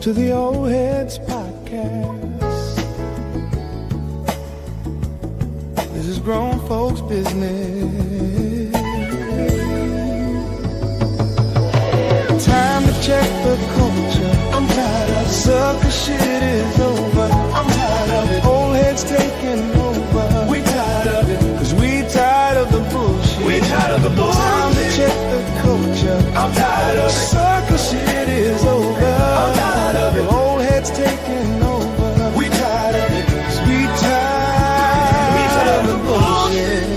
to the Old Heads Podcast. This is grown folks' business. Time to check the culture. I'm tired of sucker shit is over. I'm tired of it. Old heads taking over. We tired of it. Cause we tired of the bullshit. We tired of the bullshit. Time to check the culture. I'm tired of it. Sucker shit is over. I'm tired of it. Old heads taking over. We tired of it. Cause we tired of the bullshit.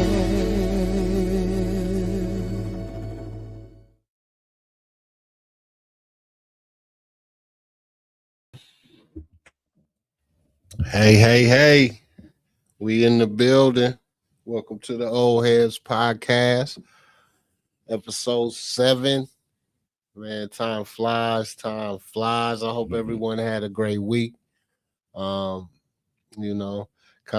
Hey, we in the building. Welcome to the Old Heads Podcast, episode 7. Man, time flies. I hope everyone had a great week. Kind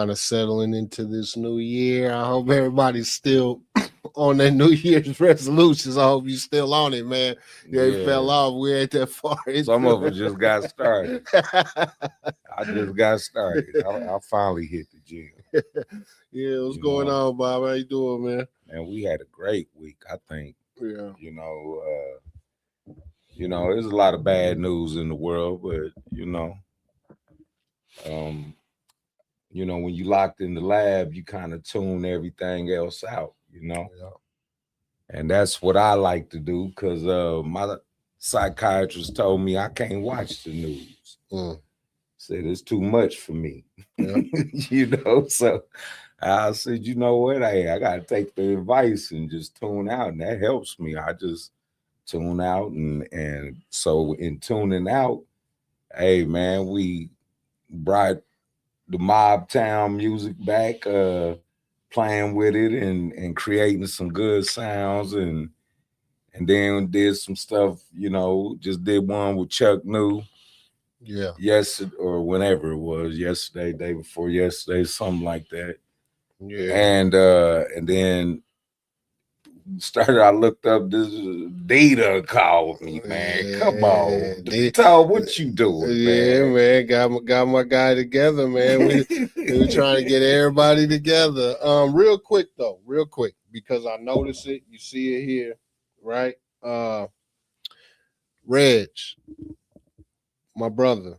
of settling into this new year. I hope everybody's still on their New Year's resolutions. I hope you still on it, man. You fell off. We ain't that far. Some of them just got started. I just got started. I finally hit the gym. What's going on, Bob? How you doing, man? And we had a great week, I think. Yeah. There's a lot of bad news in the world, but when you locked in the lab, you kind of tune everything else out, Yeah. And that's what I like to do because my psychiatrist told me I can't watch the news. Said it's too much for me. Yeah. So I said, you know what? I got to take the advice and just tune out, and that helps me. I just tune out, and so in tuning out, hey, man, we brought the Mob Town music back, playing with it and creating some good sounds, and then did some stuff, just did one with Chuck New. Yeah. Yes, or whenever it was, yesterday, day before yesterday, something like that. Yeah. And then I looked up this Data called me, man. Yeah. Come on. Data, what you doing, man? Man. Got my guy together, man. We were trying to get everybody together. Real quick, because I noticed it. You see it here, right? Reg, my brother.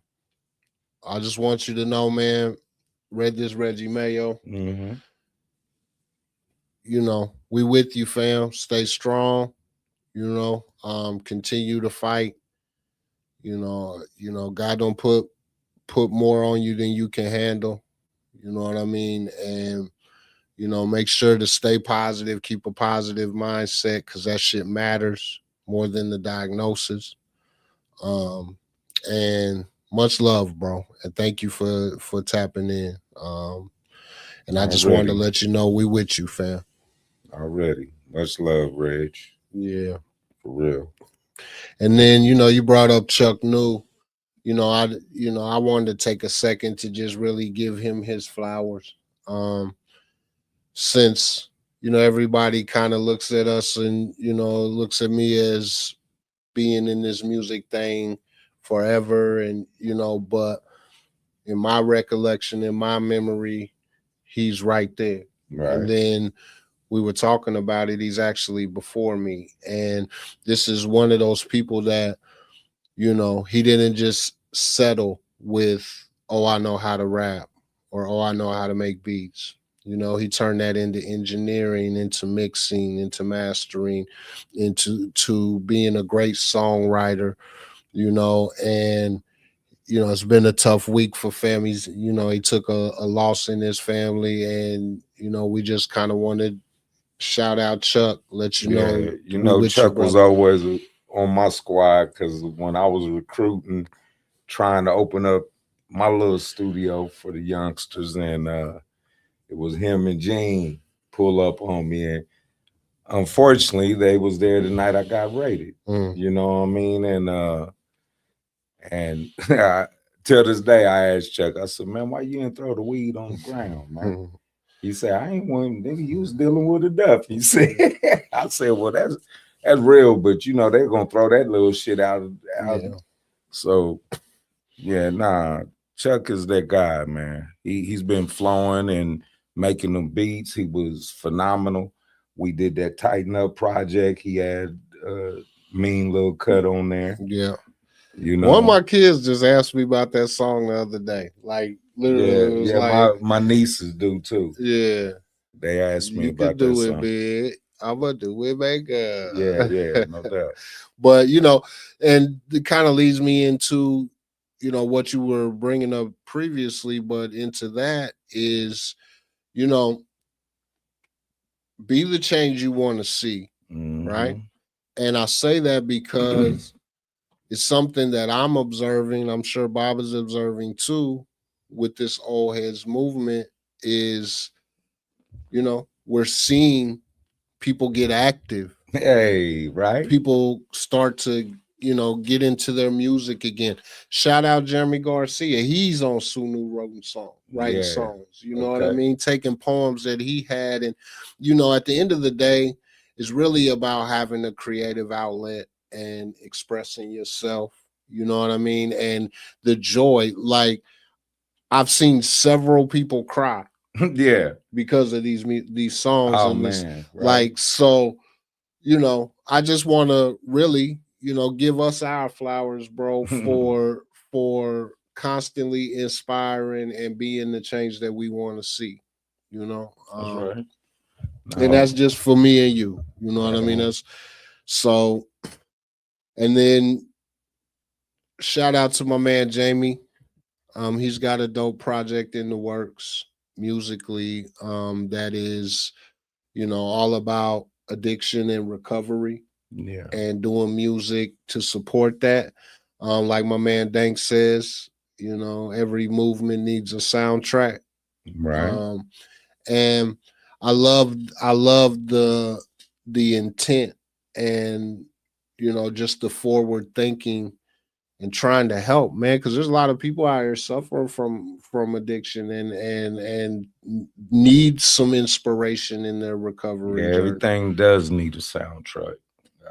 I just want you to know, man. Read this, Reggie Mayo. Mm-hmm. We with you, fam. Stay strong. Continue to fight. God don't put more on you than you can handle. You know what I mean? And make sure to stay positive, keep a positive mindset, because that shit matters more than the diagnosis. And much love, bro. And thank you for tapping in. And I just wanted to let you know we with you, fam. Already. Much love, Reg. Yeah. For real. And then, you brought up Chuck New. I wanted to take a second to just really give him his flowers. Since, everybody kind of looks at us and, looks at me as being in this music thing forever. And, but in my recollection, in my memory, he's right there. Right. And then we were talking about it. He's actually before me. And this is one of those people that, he didn't just settle with, oh, I know how to rap, or, oh, I know how to make beats. He turned that into engineering, into mixing, into mastering, into being a great songwriter, and, it's been a tough week for families. He took a loss in his family, and, we just kind of wanted shout out Chuck, let you know. Chuck was always on my squad because when I was recruiting, trying to open up my little studio for the youngsters, and it was him and Gene pull up on me, and unfortunately they was there the night I got raided. You know what I mean? And till this day I asked Chuck, I said, man, why you didn't throw the weed on the ground, man? He said, I ain't one, nigga, you was dealing with a duff. He said, I said, well, that's real, but they're gonna throw that little shit out. Yeah. So Yeah, nah. Chuck is that guy, man. He's been flowing and making them beats. He was phenomenal. We did that Tighten Up project. He had mean little cut on there. Yeah. You One of know. my kids just asked me about that song the other day. Like Yeah, literally, it was yeah. like, My nieces do too. yeah, They asked me you could about that do it, song. big. I'ma do it, Yeah, bigger. yeah, no doubt. But and it kind of leads me into what you were bringing up previously, but into that is you know be the change you want to see, right? Hmm. And I say that because it's something that I'm observing. I'm sure Bob is observing too with this old heads movement. Is we're seeing people get active, Hey, right? people start to get into their music again. Shout out Jeremy Garcia, he's on Sunu writing Yeah. songs, you know what I Okay. mean, taking poems that he had. And at the end of the day, it's really about having a creative outlet and expressing yourself, you know what I mean, and the joy. Like, I've seen several people cry Yeah. because of these songs Oh and this, man, right? like, so I just want to really, give us our flowers, bro, for constantly inspiring and being the change that we want to see, you know. That's right. And No, that's just for me and you. You know what I right mean? on. That's so. And then shout out to my man Jamie. He's got a dope project in the works musically. That is, all about addiction and recovery Yeah. and doing music to support that. Like my man Dank says, every movement needs a soundtrack. Right. Um, and I love the intent and just the forward thinking and trying to help, man, because there's a lot of people out here suffering from addiction and need some inspiration in their Yeah, recovery journey. everything does need a soundtrack.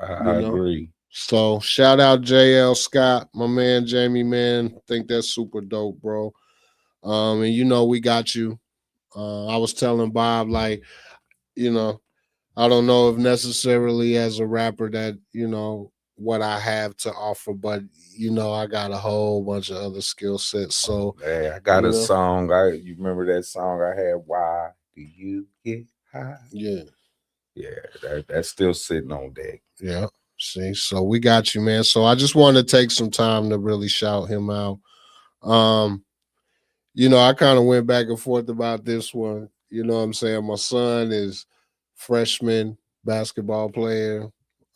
You I know. agree. So shout out JL Scott, my man Jamie, man. Think that's super dope, bro. And we got you. I was telling Bob, like, you know, I don't know if necessarily as a rapper that, what I have to offer, but I got a whole bunch of other skill sets. So, Hey, I got you a know, song. You remember that song I had? Why do you get high? yeah, Yeah, that's still sitting on deck. yeah. See, so we got you, man. So I just want to take some time to really shout him out. Um, I kind of went back and forth about this one. You know what I'm saying? My son is freshman basketball player.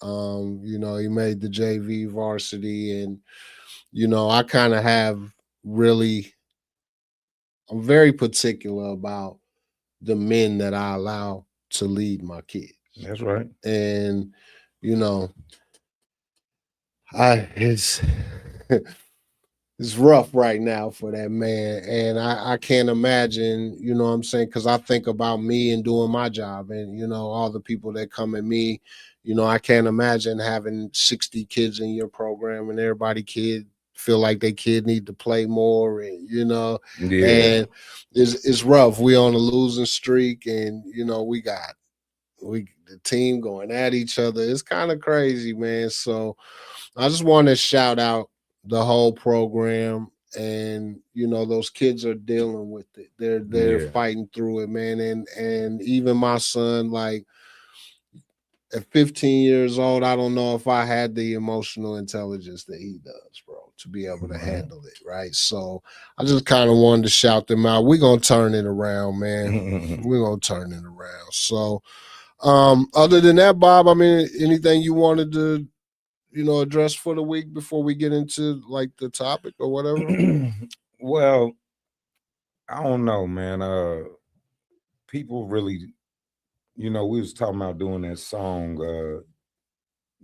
He made the JV varsity, and I kind of have really I'm very particular about the men that I allow to lead my kids. That's right. And you know, I it's it's rough right now for that man. And I can't imagine, what I'm saying, because I think about me and doing my job and, all the people that come at me. I can't imagine having 60 kids in your program and everybody kid feel like they kid need to play more and Yeah, and it's rough. We on a losing streak and we the team going at each other. It's kind of crazy, man. So I just want to shout out the whole program, and those kids are dealing with it. They're yeah. fighting through it, man. And even my son, like at 15 years old, I don't know if I had the emotional intelligence that he does, bro, to be able to Right. handle it, right? So I just kind of wanted to shout them out. We're gonna turn it around, man. We're gonna turn it around. So other than that, Bob, I mean, anything you wanted to address for the week before we get into like the topic or whatever? Well, I don't know, man. People really, we was talking about doing that song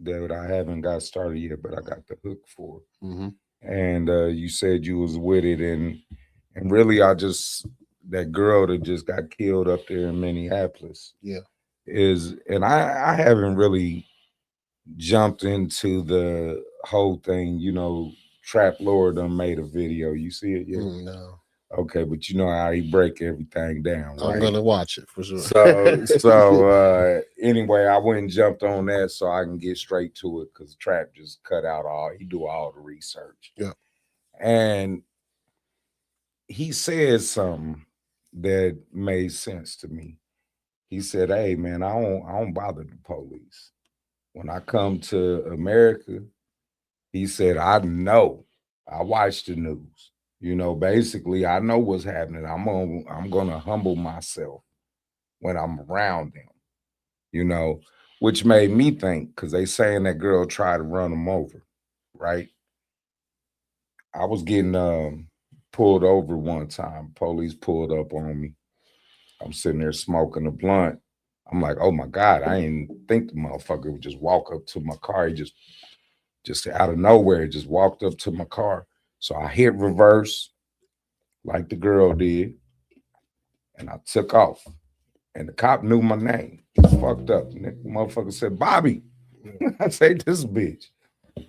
that I haven't got started yet, but I got the hook for. Mm-hmm. And you said you was with it, and really, I just that girl that just got killed up there in Minneapolis Yeah. and I haven't really jumped into the whole thing, Trap Lord done made a video. You see it yet? No, Okay, but you know how he break everything down, I'm right? gonna watch it for sure. Anyway, I went and jumped on that so I can get straight to it because Trap just cut out he do all the research. Yeah. And he said something that made sense to me. He said, "Hey man, I don't bother the police. When I come to America," he said, "I know. I watch the news. You know, basically, I know what's happening. I'm gonna humble myself when I'm around them, you know," which made me think, because they saying that girl tried to run him over, right? I was getting pulled over one time. Police pulled up on me. I'm sitting there smoking a blunt. I'm like, oh my God, I didn't think the motherfucker would just walk up to my car. He just out of nowhere, just walked up to my car. So I hit reverse like the girl did, and I took off. And the cop knew my name. He's fucked up. And the motherfucker said, Bobby. I say, this bitch.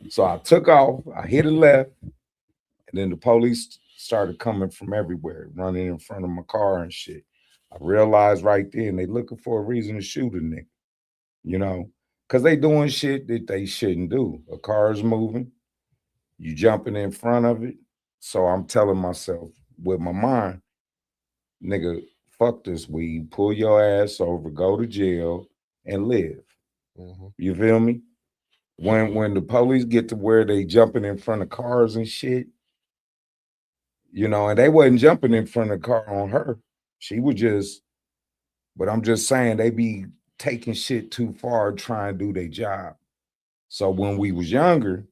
So I took off. I hit a left. And then the police started coming from everywhere, running in front of my car and shit. I realized right then they looking for a reason to shoot a nigga, you know, because they doing shit that they shouldn't do. A car is moving. You jumping in front of it. So I'm telling myself with my mind, nigga, fuck this weed, pull your ass over, go to jail, and live. Mhm. You feel me? When the police get to where they jumping in front of cars and shit, you know, and they wasn't jumping in front of the car on her. She was just, but I'm just saying they be taking shit too far trying to do their job. So when we was younger,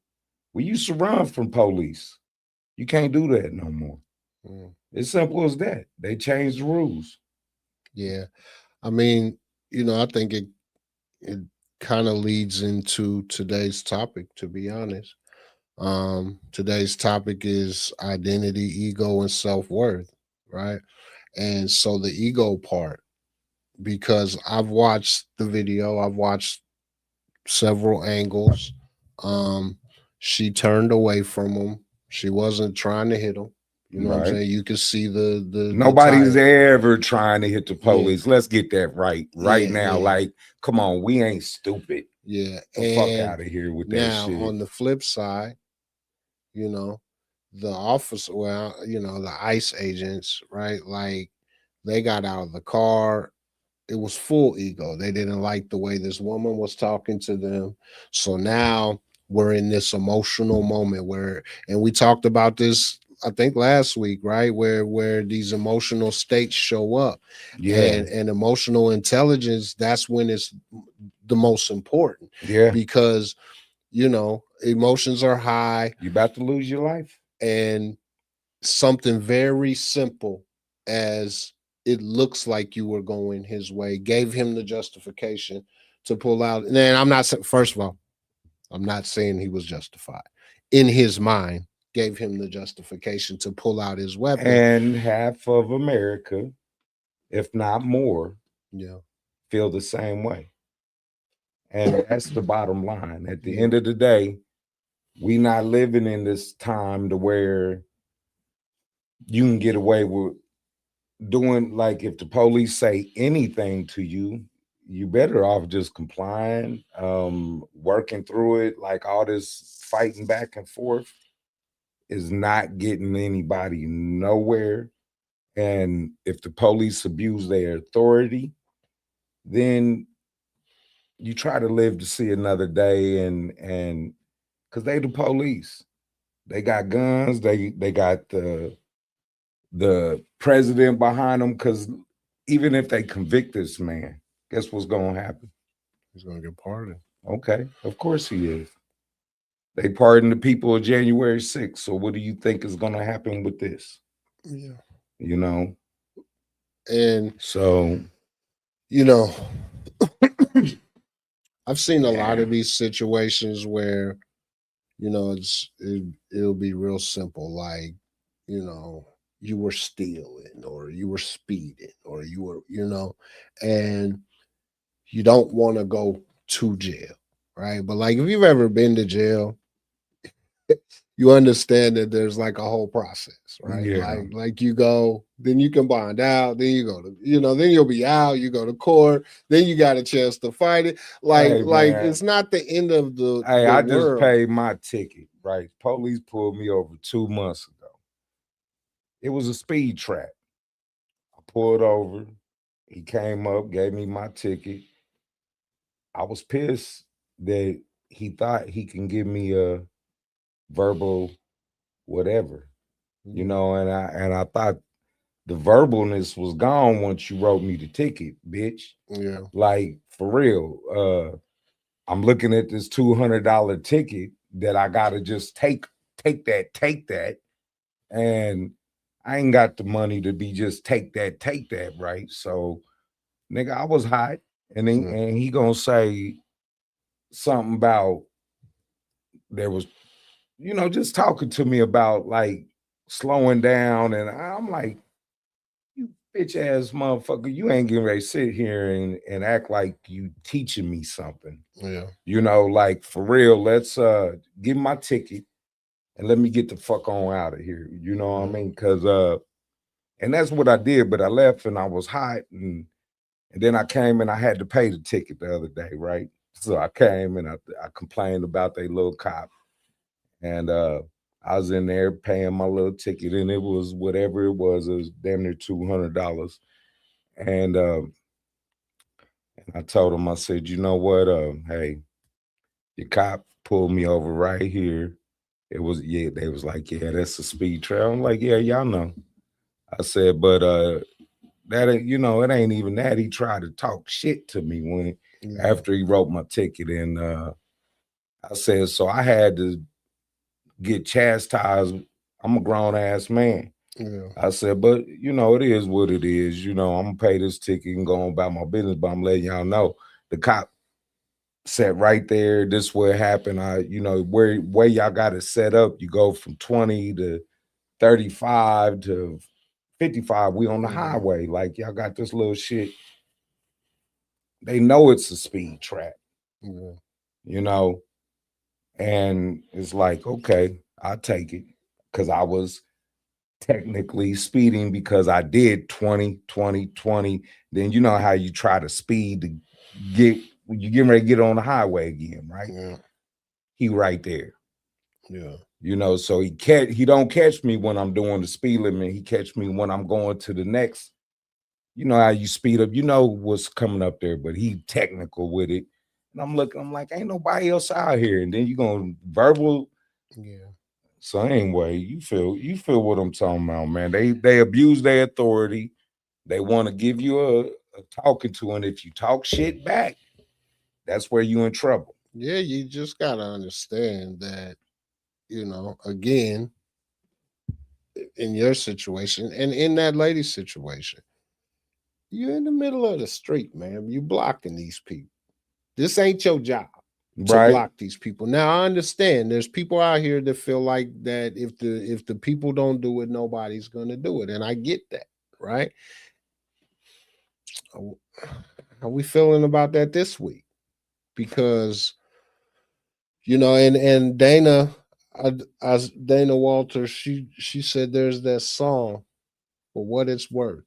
we used to run from police. You can't do that no more. Mm. It's simple as that. They changed the rules. Yeah, I mean, I think it kind of leads into today's topic. To be honest, today's topic is identity, ego, and self worth, right? And so the ego part, because I've watched the video, I've watched several angles. Um, she turned away from him. She wasn't trying to hit him. You know what I'm Right. saying? You could see the Nobody's tire. ever trying to hit the Yeah, police. Let's get that right yeah, now. yeah, Like, come on, we ain't stupid. yeah. The fuck And out of here with that now shit. on the flip side, you know, the officer, well, the ICE agents, right? Like they got out of the car. It was full ego. They didn't like the way this woman was talking to them. So now we're in this emotional moment and we talked about this, I think last week, right? Where these emotional states show up, Yeah, and emotional intelligence, that's when it's the most important, yeah. because emotions are high, You about to lose your life. and something very simple as it looks like you were going his way gave him the justification to pull out. And I'm not saying, first of all, I'm not saying he was justified. In his mind, gave him the justification to pull out his weapon. And half of America, if not more, Yeah. feel the same way. And that's the bottom line. At the Yeah. end of the day, we not living in this time to where you can get away with doing, like, if the police say anything to you, you better off just complying, working through it. Like, all this fighting back and forth is not getting anybody nowhere. And if the police abuse their authority, then you try to live to see another day. And because they the police, they got guns, they got the president behind them. Because even if they convict this man, guess what's gonna happen? He's gonna get pardoned. Okay, of course he is. They pardoned the people of January 6th. So what do you think is gonna happen with this? Yeah. You know? And So you know, I've seen a lot yeah. of these situations where it'll be real simple, like you were stealing, or you were speeding, or you were and you don't want to go to jail, right? But like, if you've ever been to jail, you understand that there's like a whole process, right? Yeah. Like you go, then you can bond out, then you go to, then you'll be out, you go to court, then you got a chance to fight it. Hey Like man. it's not the end of Hey, the I just world. paid my ticket, right? Police pulled me over 2 months ago. It was a speed trap. I pulled over. He came up, gave me my ticket. I was pissed that he thought he can give me a verbal whatever, and I thought the verbalness was gone once you wrote me the ticket, bitch. Yeah. Like for real. I'm looking at this $200 ticket that I gotta just take that, and I ain't got the money to be just take that, right? So, nigga, I was hot, and he gonna say something about there was, just talking to me about like slowing down, and I'm like, you bitch ass motherfucker, you ain't getting ready to sit here and act like you teaching me something. Yeah. Like for real, let's give my ticket and let me get the fuck on out of here. You know what I mean? Cause and that's what I did, but I left and I was hot, and then I came and I had to pay the ticket the other day, right? So I came and I complained about they little cop, and I was in there paying my little ticket, and it was whatever it was damn near $200. And I told him, I said, you know what? Hey, your cop pulled me over right here. It was, yeah, they was like, yeah, that's a speed trail. I'm like, yeah, y'all know. I said, but that ain't, it ain't even that. He tried to talk shit to me after he wrote my ticket. And I said, so I had to get chastised. I'm a grown ass man. Yeah. I said, but it is what it is. I'm gonna pay this ticket and go on about my business. But I'm letting y'all know the cop sat right there. This what happened. Where y'all got it set up. You go from 20 to 35 to 55. We on the highway. Like y'all got this little shit. They know it's a speed trap. And it's like, okay, I'll take it. Cause I was technically speeding because I did 20, 20, 20. Then you know how you try to speed to get when you getting ready to get on the highway again, right? Yeah. He right there. Yeah. So he don't catch me when I'm doing the speed limit. He catch me when I'm going to the next. You know how you speed up, what's coming up there, but he technical with it. And I'm looking, I'm like, ain't nobody else out here. And then you gonna verbal. Yeah. So anyway, you feel what I'm talking about, man. They abuse their authority. They want to give you a talking to, and if you talk shit back, that's where you in trouble. Yeah, you just gotta understand that, again, in your situation and in that lady's situation, you're in the middle of the street, man. You blocking these people. This ain't your job to Right. block these people. Now I understand there's people out here that feel like that if the people don't do it, nobody's gonna do it. And I get that, right? How we feeling about that this week? Because and Dana, Dana Walter, she said there's that song for what it's worth.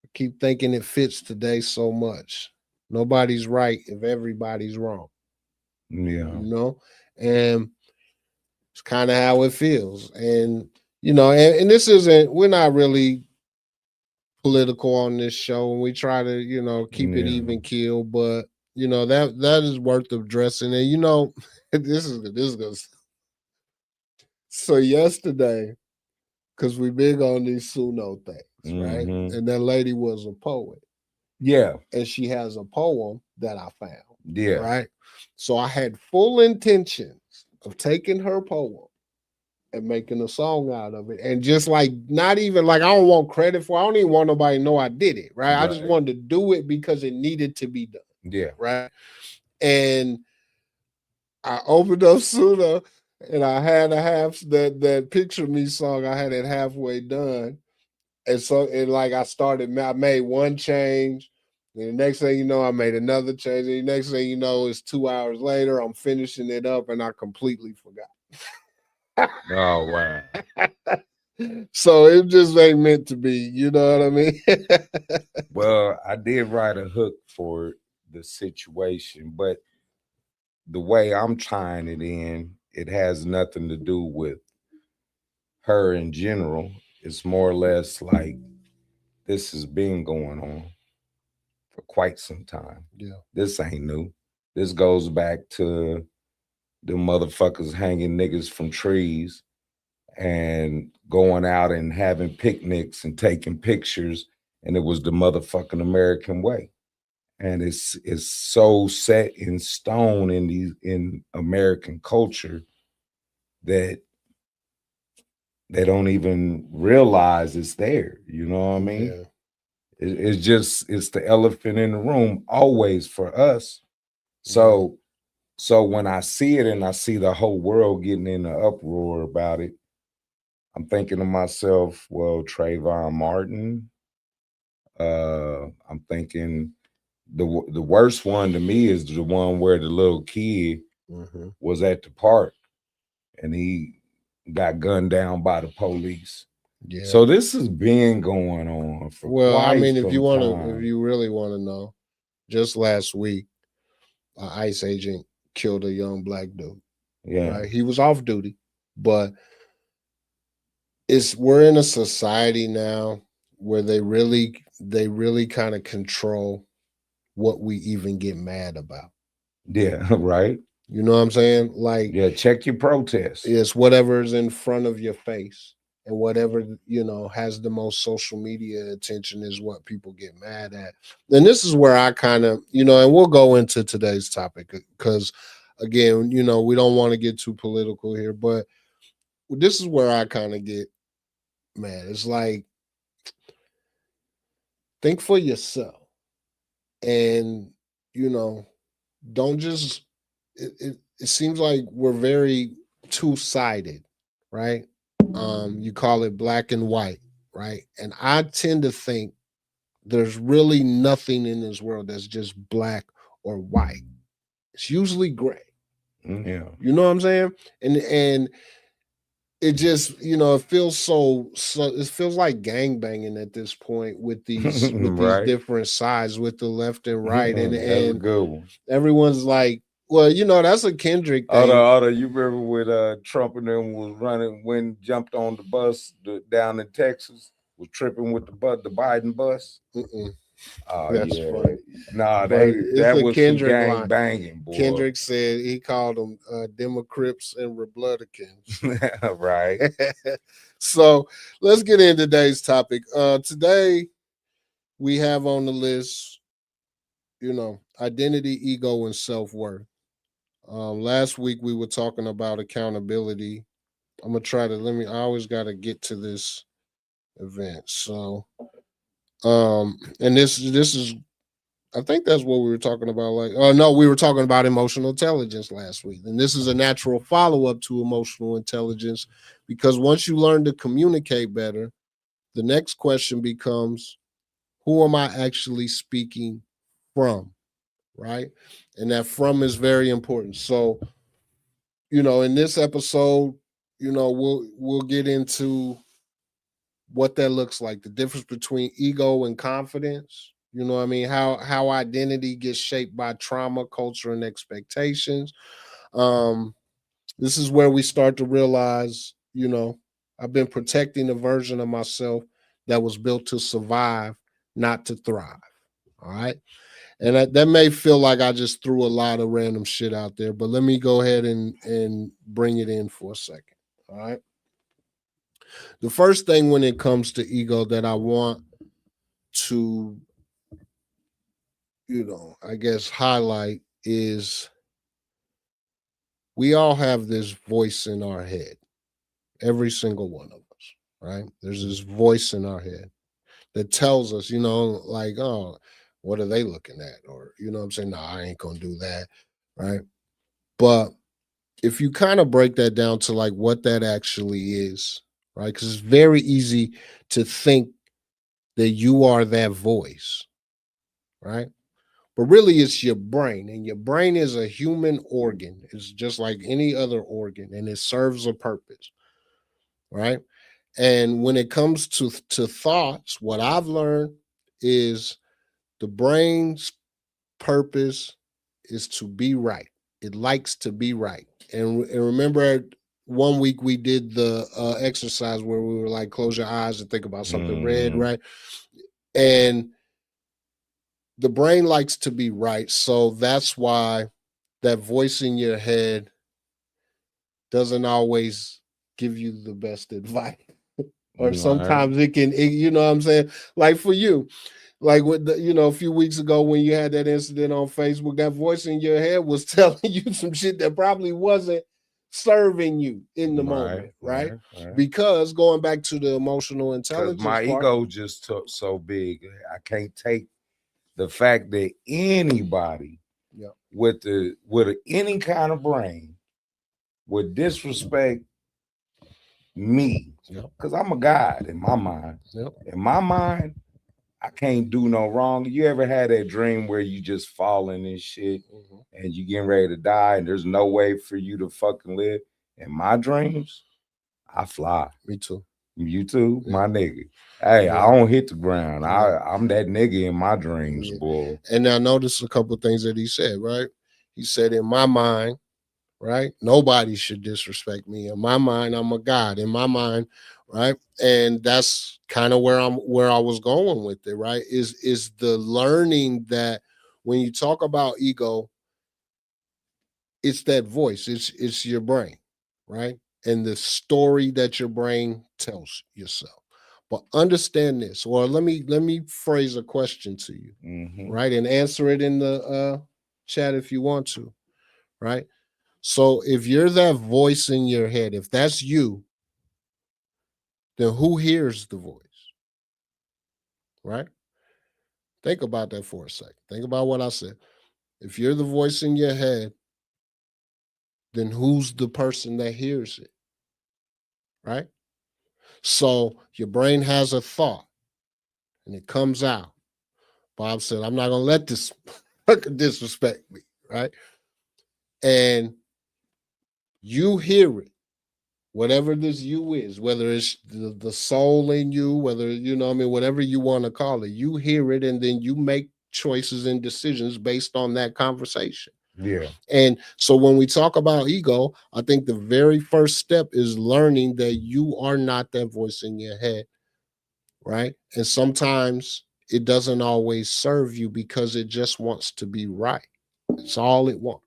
I keep thinking it fits today so much. Nobody's right if everybody's wrong. Yeah. And it's kind of how it feels. And and this isn't, we're not really political on this show, and we try to keep it even keel, but that is worth addressing. And this is so yesterday, because we big on these Suno things, right? And that lady was a poet. Yeah. And she has a poem that I found. Yeah. Right. So I had full intentions of taking her poem and making a song out of it. And just like, not even like, I don't want credit for it. I don't even want nobody to know I did it. Right. I just wanted to do it because it needed to be done. Yeah. Right. And I opened up Suno and I had that Picture Me song. I had it halfway done. And so, I made one change. And the next thing you know, I made another change. And the next thing you know, it's 2 hours later, I'm finishing it up and I completely forgot. Oh wow. So it just ain't meant to be. You know what I mean? Well, I did write a hook for the situation, but the way I'm tying it in, it has nothing to do with her in general. It's more or less like this has been going on for quite some time. Yeah. This ain't new. This goes back to the motherfuckers hanging niggas from trees and going out and having picnics and taking pictures. And it was the motherfucking American way. And it's so set in stone in American culture that they don't even realize it's there. You know what I mean? Yeah. It's the elephant in the room always for us. So when I see it and I see the whole world getting in an uproar about it, I'm thinking to myself, well, Trayvon Martin. I'm thinking the worst one to me is the one where the little kid was at the park and he got gunned down by the police. Yeah. So this has been going on for Well, I quite mean, if some you really want to know, just last week, an ICE agent killed a young black dude. Yeah. Right? He was off duty, but we're in a society now where they really kind of control what we even get mad about. Yeah, right. You know what I'm saying? Like, yeah, check your protests. it's whatever's in front of your face and whatever, has the most social media attention is what people get mad at. And this is where I kind of, and we'll go into today's topic because, again, we don't want to get too political here, but this is where I kind of get mad. It's like, think for yourself and, don't just, it seems like we're very two-sided, right? You call it black and white, right? And I tend to think there's really nothing in this world that's just black or white. It's usually gray. Yeah. You know what I'm saying? And it just, it feels so it feels like gang banging at this point with these these Right. different sides, with the left and right. That's a And good one. everyone's like, well, that's a Kendrick thing. You remember when Trump and them was running when jumped on the bus down in Texas, was tripping with the Biden bus? Oh That's yeah. funny. Nah, But it's that a was some Kendrick gang line. banging, boy. Kendrick said he called them Democrats and Republicans. Right. So let's get into today's topic. Today we have on the list, identity, ego, and self-worth. Last week we were talking about accountability. I'm gonna try to I always gotta get to this event. So and this is, I think that's what we were talking about. Like, oh no, we were talking about emotional intelligence last week. And this is a natural follow-up to emotional intelligence, because once you learn to communicate better, the next question becomes, who am I actually speaking from? Right? And that from is very important. So, in this episode, we'll get into what that looks like, the difference between ego and confidence. You know what I mean? How identity gets shaped by trauma, culture, and expectations. This is where we start to realize, I've been protecting a version of myself that was built to survive, not to thrive. All right. And that may feel like I just threw a lot of random shit out there, but let me go ahead and bring it in for a second. All right. The first thing when it comes to ego that I want to, I guess highlight is, we all have this voice in our head, every single one of us, right? There's this voice in our head that tells us, like, oh, what are they looking at? Or, I'm saying, no, I ain't going to do that, right? But if you kind of break that down to like what that actually is, right? Because it's very easy to think that you are that voice, right? But really, it's your brain, and your brain is a human organ. It's just like any other organ, and it serves a purpose, right? And when it comes to thoughts, what I've learned is the brain's purpose is to be right. It likes to be right. And remember, one week we did the exercise where we were like, close your eyes and think about something red, right? And the brain likes to be right. So that's why that voice in your head doesn't always give you the best advice. Or sometimes you know what I'm saying? Like for you, like with the, a few weeks ago when you had that incident on Facebook, that voice in your head was telling you some shit that probably wasn't serving you in the moment, right? Because going back to the emotional intelligence my part, ego just took so big, I can't take the fact that anybody with any kind of brain would disrespect me, because I'm a god in my mind. In my mind, I can't do no wrong. You ever had that dream where you just falling and shit, and you getting ready to die, and there's no way for you to fucking live? In my dreams, I fly. Me too. You too, my nigga. Hey, I don't hit the ground. I'm that nigga in my dreams, boy. And now notice a couple of things that he said, right? He said, in my mind, right? Nobody should disrespect me. In my mind, I'm a god. In my mind, right? And that's kind of where I was going with it, right? Is the learning that when you talk about ego, it's that voice, it's your brain, right? And the story that your brain tells yourself. But understand this, or let me phrase a question to you, right? And answer it in the chat if you want to, right? So if you're that voice in your head, if that's you, then who hears the voice? Right? Think about that for a second. Think about what I said. If you're the voice in your head, then who's the person that hears it? Right? So your brain has a thought and it comes out. Bob said, I'm not gonna let this disrespect me, right? And you hear it. Whatever this you is, whether it's the soul in you, whether, whatever you want to call it, you hear it and then you make choices and decisions based on that conversation. Yeah. And so when we talk about ego, I think the very first step is learning that you are not that voice in your head, right? And sometimes it doesn't always serve you because it just wants to be right. It's all it wants.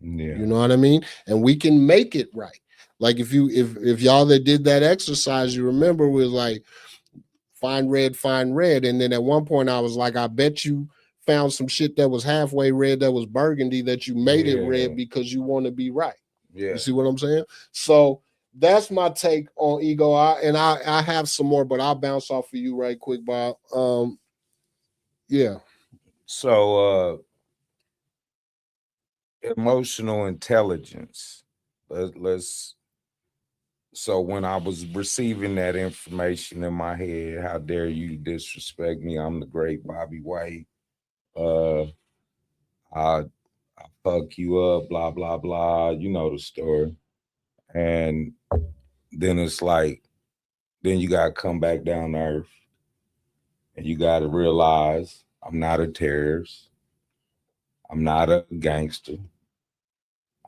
Yeah. You know what I mean? And we can make it right. Like if y'all that did that exercise, you remember, was like find red, and then at one point I was like, I bet you found some shit that was halfway red that was burgundy that you made it red because you want to be right. You see what I'm saying? So that's my take on ego. I have some more, but I'll bounce off of you right quick, Bob. Yeah. So emotional intelligence. Let's So when I was receiving that information in my head, how dare you disrespect me? I'm the great Bobby White. I fuck you up, blah, blah, blah. You know the story. And then it's like, then you gotta come back down to earth. And you gotta realize I'm not a terrorist. I'm not a gangster.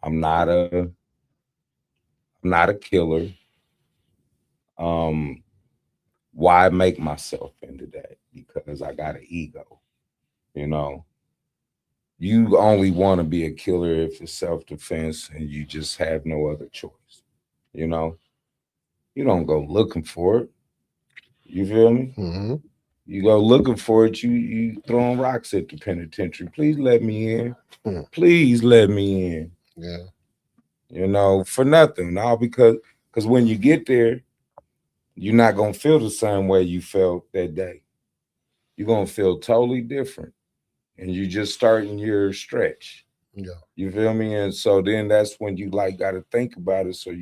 I'm not a killer. Why make myself into that? Because I got an ego. You only want to be a killer if it's self-defense and you just have no other choice. You don't go looking for it. You feel me? Mm-hmm. You go looking for it, you throwing rocks at the penitentiary. Please let me in. Please let me in. Yeah. For nothing. All because when you get there, you're not gonna feel the same way you felt that day. You're gonna feel totally different. And you just starting your stretch. Yeah. You feel me? And so then that's when you gotta think about it. So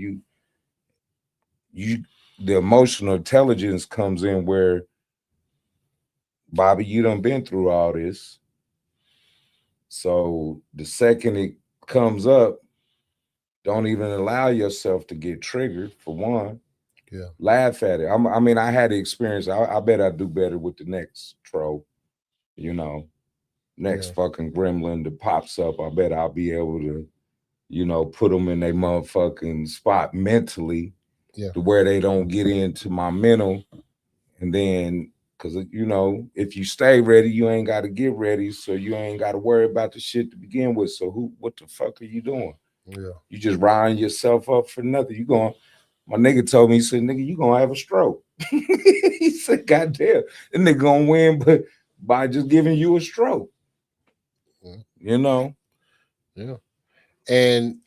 the emotional intelligence comes in where, Bobby, you done been through all this. So the second it comes up, don't even allow yourself to get triggered, for one. Yeah. Laugh at it. I mean, I had the experience. I bet I do better with the next troll, you know, next Yeah. fucking gremlin that pops up. I bet I'll be able to, put them in their motherfucking spot mentally Yeah. to where they don't get into my mental. And then, because, if you stay ready, you ain't got to get ready. So you ain't got to worry about the shit to begin with. So what the fuck are you doing? Yeah. You just riding yourself up for nothing. My nigga told me, he said, nigga, you gonna have a stroke. He said, God damn, the nigga gonna win, but by just giving you a stroke, Yeah. you know? Yeah. And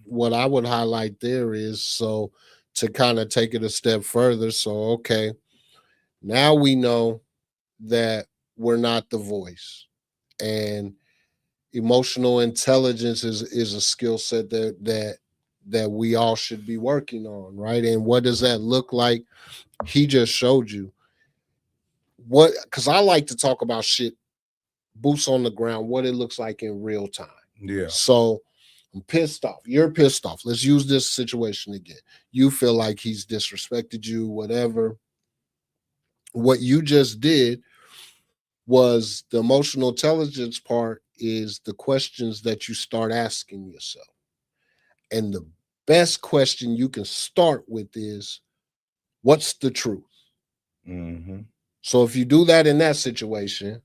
what I would highlight there is, so to kind of take it a step further. So, okay, now we know that we're not the voice, and emotional intelligence is a skill set that we all should be working on, right? And what does that look like? He just showed you what, because I like to talk about shit boots on the ground, what it looks like in real time. Yeah. So I'm pissed off. You're pissed off. Let's use this situation again. You feel like he's disrespected you, whatever. What you just did was the emotional intelligence part is the questions that you start asking yourself. And the best question you can start with is, what's the truth? Mm-hmm. So if you do that in that situation,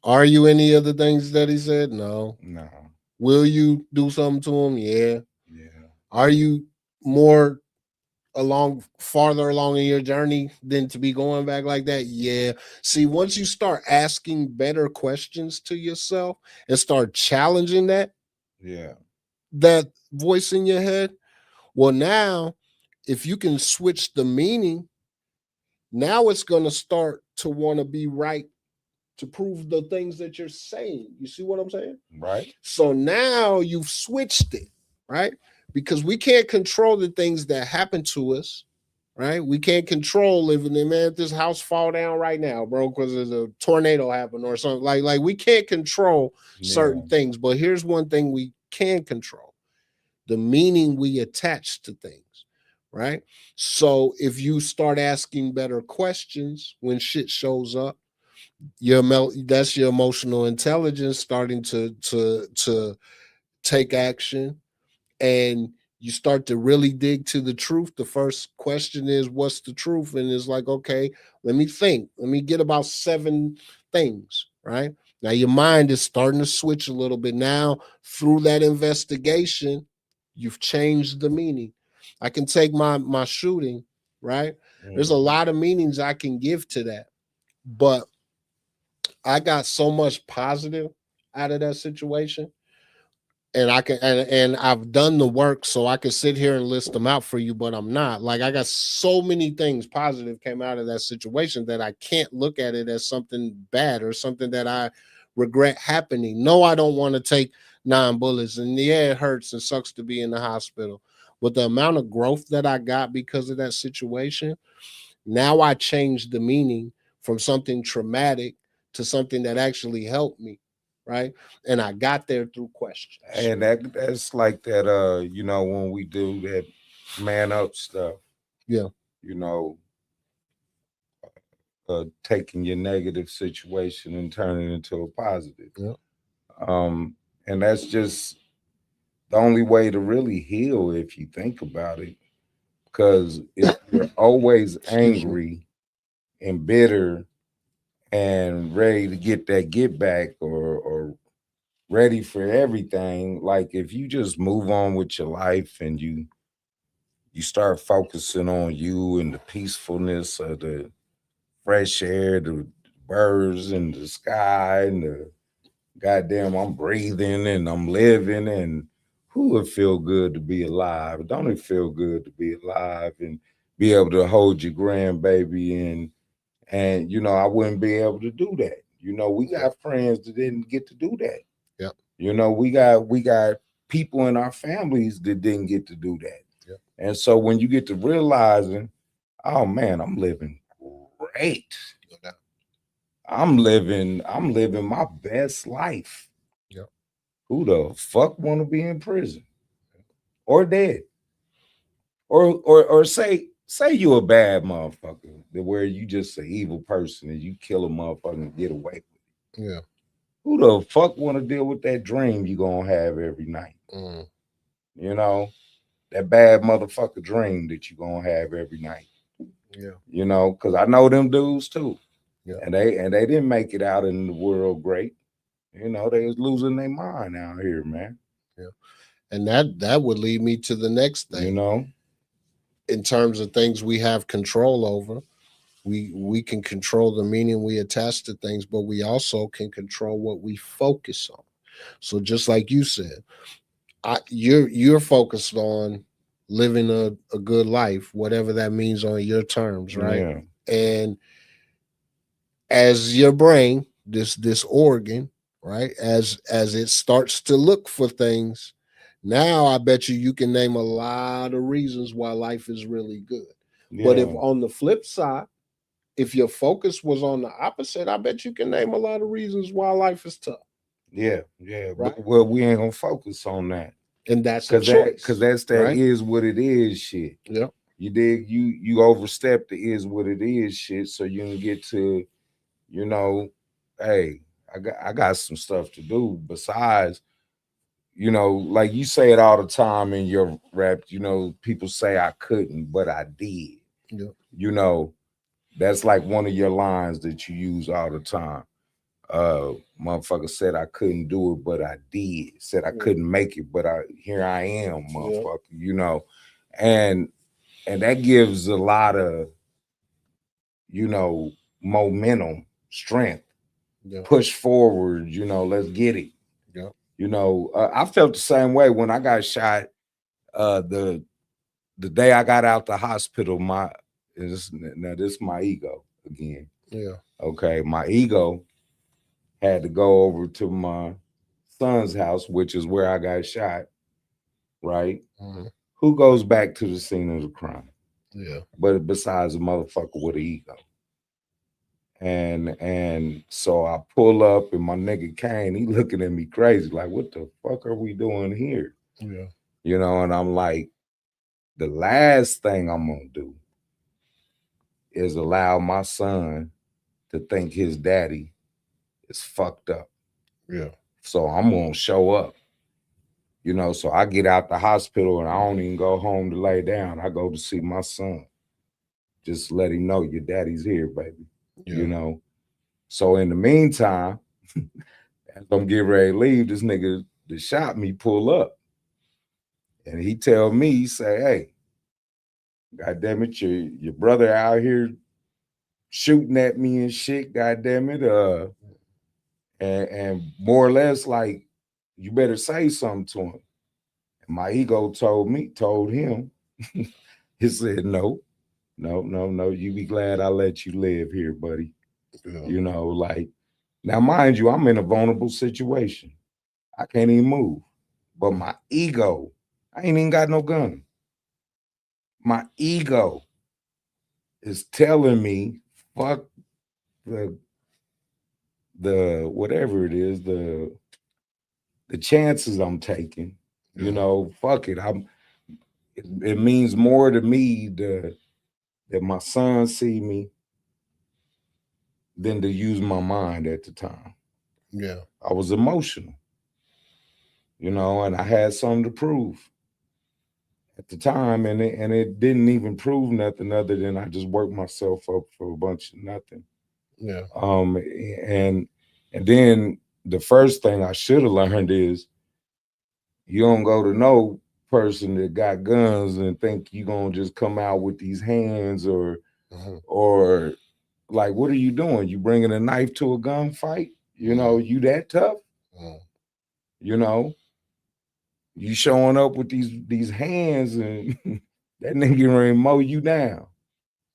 are you any of the things that he said? No. No. Will you do something to him? Yeah. Yeah. Are you more farther along in your journey than to be going back like that? Yeah. See, once you start asking better questions to yourself and start challenging Yeah. that voice in your head, well, now if you can switch the meaning, now it's going to start to want to be right to prove the things that you're saying. You see what I'm saying? Right. So now you've switched it, right? Because we can't control the things that happen to us, right? We can't control if this house fall down right now, bro, because there's a tornado happened or something. Like we can't control certain Yeah. things, but here's one thing we can control: the meaning we attach to things, right? So if you start asking better questions when shit shows up, that's your emotional intelligence starting to take action, and you start to really dig to the truth. The first question is, what's the truth? And it's like, okay, let me think. Let me get about 7 things, right? Now your mind is starting to switch a little bit. Now, through that investigation, you've changed the meaning. I can take my shooting, right? There's a Mm-hmm. lot of meanings I can give to that. But I got so much positive out of that situation, and I can and I've done the work, so I can sit here and list them out for you, but I'm not. Like, I got so many things positive came out of that situation that I can't look at it as something bad or something that I regret happening. No, I don't want to take 9 bullets, and yeah, it hurts and sucks to be in the hospital. But the amount of growth that I got because of that situation, now I changed the meaning from something traumatic to something that actually helped me, right? And I got there through questions. And that's like that, when we do that man up stuff, Yeah, you know, taking your negative situation and turning it into a positive. yeah, Um, and that's just the only way to really heal if you think about it. Because if you're always excuse me. angry and bitter and ready to get that get back, or ready for everything, like if you just move on with your life and you start focusing on you and the peacefulness of the fresh air, the birds and the sky and the goddamn, I'm breathing and I'm living, and who would feel good to be alive? Don't it feel good to be alive and be able to hold your grandbaby, and I wouldn't be able to do that. We Yeah, got friends that didn't get to do that. yeah, We got people in our families that didn't get to do that. yeah, And so when you get to realizing, oh man, I'm living great. no doubt. I'm living my best life. Yeah. Who the fuck want to be in prison or dead? Or say you a bad motherfucker, where you just an evil person and you kill a motherfucker and get away. Yeah. Who the fuck want to deal with that dream you gonna have every night? Mm. You know, that bad motherfucker dream that you gonna have every night. Yeah. You know, because I know them dudes too, Yeah. and they didn't make it out in the world great. You know, they was losing their mind out here, man. Yeah. And that would lead me to the next You thing. know, In terms of things we have control over, we can control the meaning we attach to things, but we also can control what we focus on. So just like you said, you're focused on living a good life, whatever that means on your terms, right? yeah, And as your brain, this organ, right, as it starts to look for things, now I bet you can name a lot of reasons why life is really good. But if yeah. on the flip side, if your focus was on the opposite, I bet you can name a lot of reasons why life is tough, Yeah, yeah. right? But well, we ain't gonna focus on that. And that's a Cause choice, that right? is what it is shit. Yep. You dig, you overstep the is what it is shit, so you can get to, you know, hey, I got some stuff to do besides, like you say it all the time in your rap, people say I couldn't, but I did. Yep. You know, that's like one of your lines that you use all the time. Motherfucker said I couldn't do it, but I did. Said I Yep. couldn't make it, but here I am, Yep. motherfucker. And that gives a lot of you know momentum, strength, Yep. push forward. Let's get it. Yep. I felt the same way when I got shot. The day I got out the hospital, this is my ego again. Yeah. Okay, my ego had to go over to my son's house, which is where I got shot, right? Mhm. Who goes back to the scene of the crime? Yeah. But besides a motherfucker with an ego. And so I pull up and my nigga Kane, he looking at me crazy, like, what the fuck are we doing here? Yeah. And I'm like, the last thing I'm gonna do is allow my son to think his daddy is fucked up. Yeah. So I'm gonna show up. So I get out the hospital and I don't even go home to lay down. I go to see my son. Just let him know your daddy's here, baby. You Yeah. know. So in the meantime, as I'm getting ready to leave, this nigga that shot me pull up. And he tell me, he say, hey, God damn it, your brother out here shooting at me and shit, god damn it. And more or less like, you better say something to him. And my ego told him, he said, no, no, no, no. You be glad I let you live here, buddy. Yeah. Like, now, mind you, I'm in a vulnerable situation. I can't even move. But my ego, I ain't even got no gun. My ego is telling me, fuck the whatever it is, the chances I'm taking. Yeah. Fuck it. It means more to me that my son see me than to use my mind at the time. Yeah. I was emotional, and I had something to prove at the time, and it didn't even prove nothing other than I just worked myself up for a bunch of nothing. Yeah. And then the first thing I should have learned is you don't go to no person that got guns and think you gonna just come out with these hands Mhm. or like, what are you doing? You bringing a knife to a gunfight? Mhm. You that tough? Mhm. You know, you showing up with these hands and that nigga ready to mow you down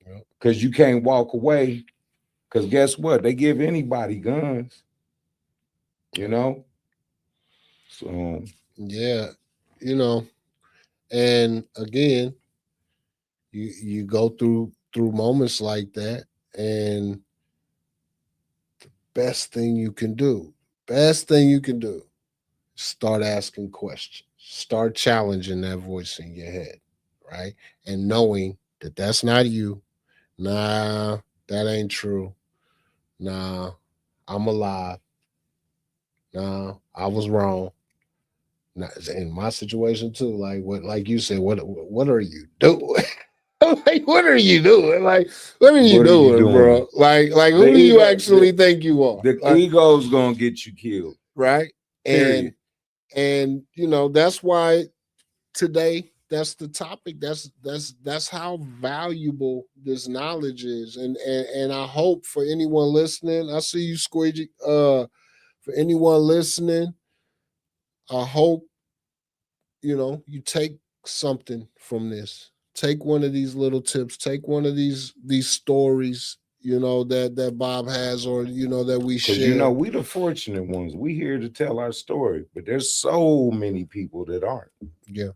Yep. because you can't walk away. Because guess what? They give anybody guns. You Yep. know. So Yeah. You know, and again, you go through moments like that, and best thing you can do. Best thing you can do. Start asking questions. Start challenging that voice in your head, right? And knowing that that's not you. Nah, that ain't true. Nah, I'm alive. Nah, I was wrong. Nah, in my situation too, like what, like you said, what are you doing? Like, what are you doing? Like, what are you What are you doing, doing? bro? Like, The who do you ego, actually think you are? the Like, ego's gonna get you killed. right? Period. And that's why today that's the topic. That's how valuable this knowledge is. And I hope for anyone listening, I see you, Squeegee. For anyone listening, I hope you take something from this. Take one of these little tips. Take one of these stories. That Bob has, or that we Because share. we the fortunate ones. We here to tell our story, but there's so many people that aren't. Yeah,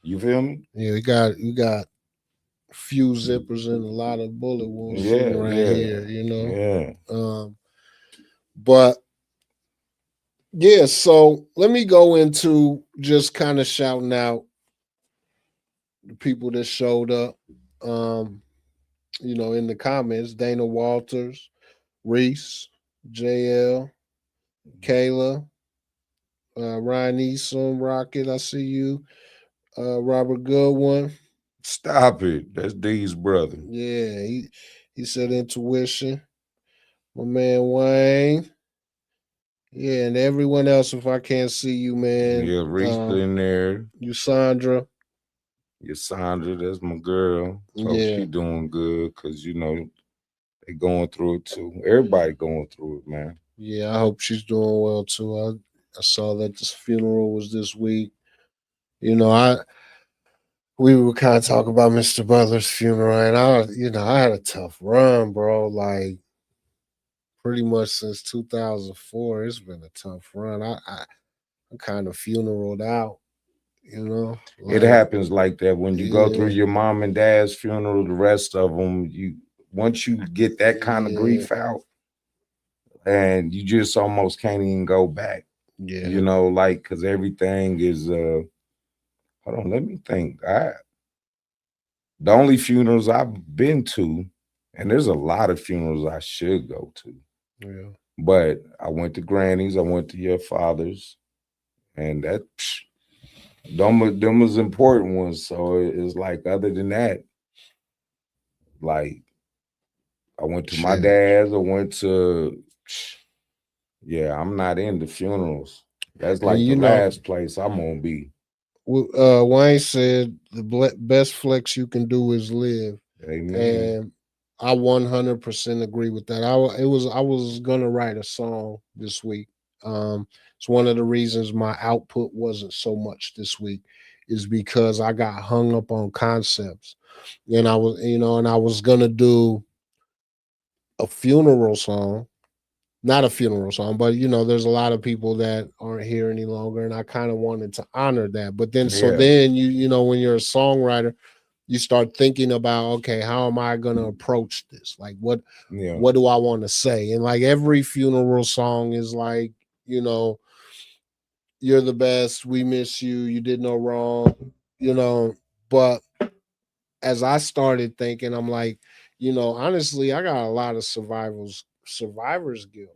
You feel me? yeah. We got few zippers and a lot of bullet wounds sitting Yeah, right yeah, here. yeah. But yeah, so let me go into just kind of shouting out the people that showed up. In the comments, Dana Walters, Reese, JL, Kayla, Ryan Eason, Rocket, I see you. Robert Goodwin. Stop it. That's D's brother. Yeah, he said intuition. My man Wayne. Yeah, and everyone else, if I can't see you, man. Yeah, Reese in there. You Sandra. Yeah, Sandra, that's my girl. Hope Yeah. she doing good because they going through it too. Everybody going through it, man. Yeah, I hope she's doing well too. I saw that this funeral was this week. I we were kind of talking about Mr. Butler's funeral, and I had a tough run, bro. Like pretty much since 2004, it's been a tough run. I'm kind of funeraled out, It like happens like that when you go through yeah, your mom and dad's funeral. The rest of them, once you get that kind of yeah, grief out, and you just almost can't even go back. yeah, Like because everything is. Hold on, let me think. The only funerals I've been to, and there's a lot of funerals I should go to, yeah. but I went to Granny's, I went to your father's, and them was important ones. So it's like other than that, like I went to my Shit. dad's, I went to yeah, I'm not into funerals. That's And like the last place I'm gonna be. Wayne said the best flex you can do is live, Amen. and I 100% agree with that. I was gonna write a song this week. It's one of the reasons my output wasn't so much this week, is because I got hung up on concepts, and I was gonna do a funeral song, not a funeral song, but there's a lot of people that aren't here any longer, and I kind of wanted to honor that. But then, so Yeah, then when you're a songwriter, you start thinking about, okay, how am I going to approach this? Like, yeah, what do I want to say? And like every funeral song is like, you know, you're the best, we miss you, you did no wrong, you know. But as I started thinking, I'm like, honestly, I got a lot of survivor's guilt,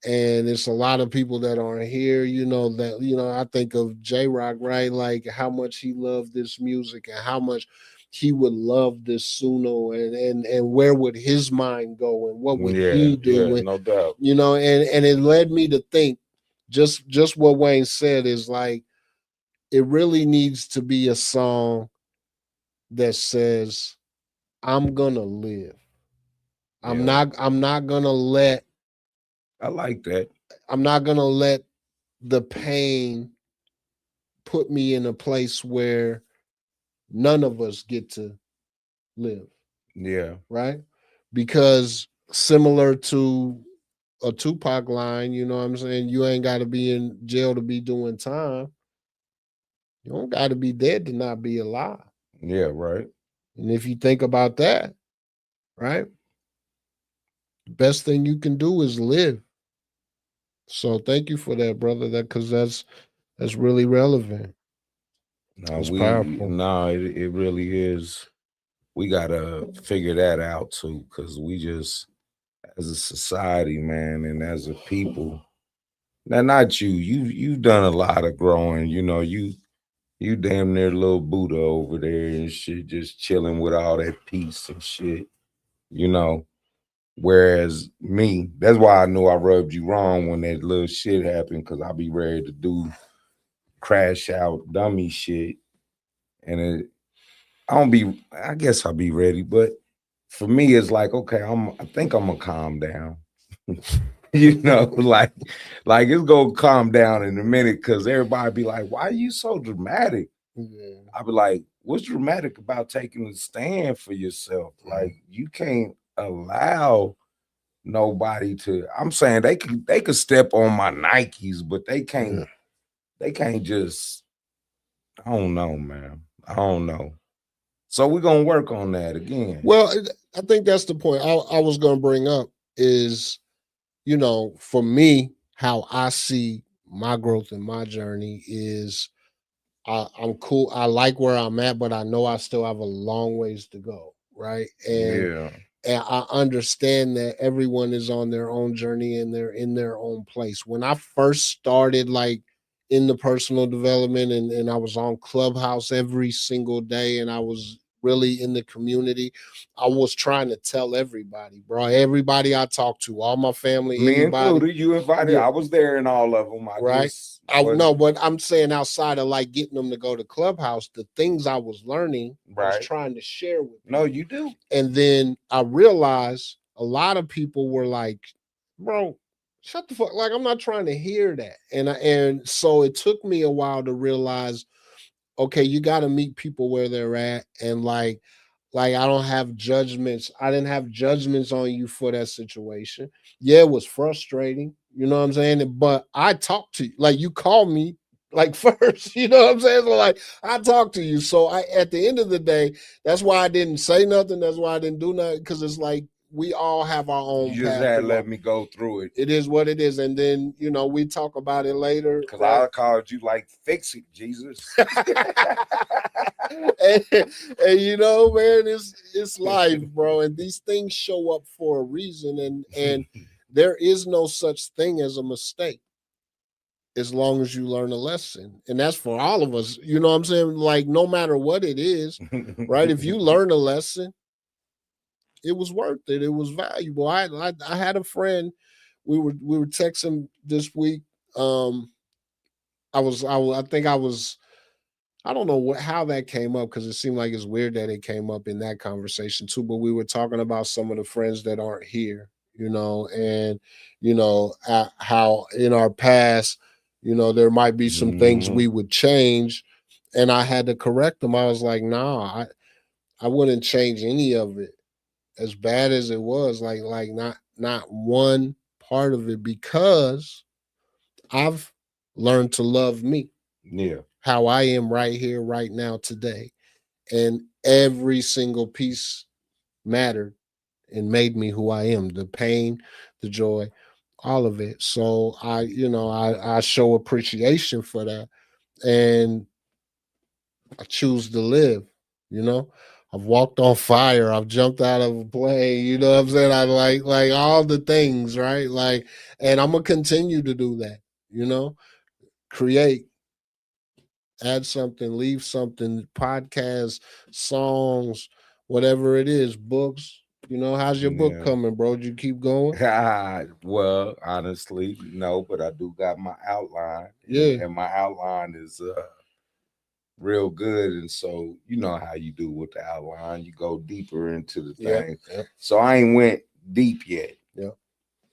and it's a lot of people that aren't here, that I think of J-Rock, right? Like how much he loved this music and how much he would love this Suno, and where would his mind go and what would yeah, he yeah, do, and no doubt. and it led me to think, just what Wayne said, is like it really needs to be a song that says, I'm gonna live. i'm Yeah, not i'm not gonna let I like that. I'm not gonna let the pain put me in a place where none of us get to live, Yeah, right? Because similar to a Tupac line, you know what I'm saying? You ain't got to be in jail to be doing time. You don't got to be dead to not be alive. yeah, right. And if you think about that, right? The best thing you can do is live. So thank you for that, brother. That because that's really relevant. No, It's powerful. it really is. We gotta figure that out too, because we just, as a society, man, and as a people. Now, not you. You've done a lot of growing. You damn near little Buddha over there and shit, just chilling with all that peace and shit. You know. Whereas me, that's why I knew I rubbed you wrong when that little shit happened, because I be ready to do crash out dummy shit. And I don't be, I guess I'll be ready, but for me, it's like, okay, I think I'm gonna calm down. like it's gonna calm down in a minute, because everybody be like, why are you so dramatic? Yeah. I be like, what's dramatic about taking a stand for yourself? Like, you can't allow nobody to, I'm saying they could step on my Nikes, but they can't just, I don't know, man. I don't know. So we're gonna work on that again. Well, I think that's the point I was going to bring up is, for me, how I see my growth and my journey is I'm cool. I like where I'm at, but I know I still have a long ways to go. Right. Yeah. And I understand that everyone is on their own journey and they're in their own place. When I first started, like in the personal development, and I was on Clubhouse every single day, and I was really in the community, I was trying to tell everybody, bro, everybody I talked to, all my family, Me anybody. included, you invited. Yeah, I was there in all of them. I right. just I wasn't know, but I'm saying outside of like getting them to go to Clubhouse, the things I was learning, I was right. trying to share with No, people. you do. And then I realized a lot of people were like, bro, shut the fuck. Like, I'm not trying to hear that. And so it took me a while to realize, okay, you got to meet people where they're at. And like I don't have judgments. I didn't have judgments on you for that situation. Yeah, it was frustrating. You know what I'm saying? But I talked to you. Like, you called me like first. You know what I'm saying? So like, I talked to you. So at the end of the day, that's why I didn't say nothing. That's why I didn't do nothing. Because it's like we all have our own You just path had to to let walk. me go through it. It is what it is. And then, we talk about it later. Because Right? I called you like, fix it, Jesus. and man, it's life, bro. And these things show up for a reason, and there is no such thing as a mistake as long as you learn a lesson. And that's for all of us. You know what I'm saying? Like, no matter what it is, right? If you learn a lesson, it was worth it. It was valuable. I had a friend. We were texting this week. I think I was. I don't know how that came up, because it seemed like it's weird that it came up in that conversation too. But we were talking about some of the friends that aren't here, and how in our past, there might be some things Mhm. we would change, and I had to correct them. I was like, nah, I wouldn't change any of it, as bad as it was. Like not one part of it, because I've learned to love me, Yeah. how I am right here, right now, today. And every single piece mattered and made me who I am. The pain, the joy, all of it. So I show appreciation for that. And I choose to live, you know. I've walked on fire. I've jumped out of a plane. You know what I'm saying? I like all the things, right? Like, and I'm gonna continue to do that, create, add something, leave something, podcasts, songs, whatever it is, books. How's your book Yeah. coming, bro? Did you keep going? Well, honestly, no, but I do got my outline, and, Yeah. and my outline is real good. And so you know how you do with the outline, you go deeper into the Yep. thing. Yep. So I ain't went deep yet. Yep.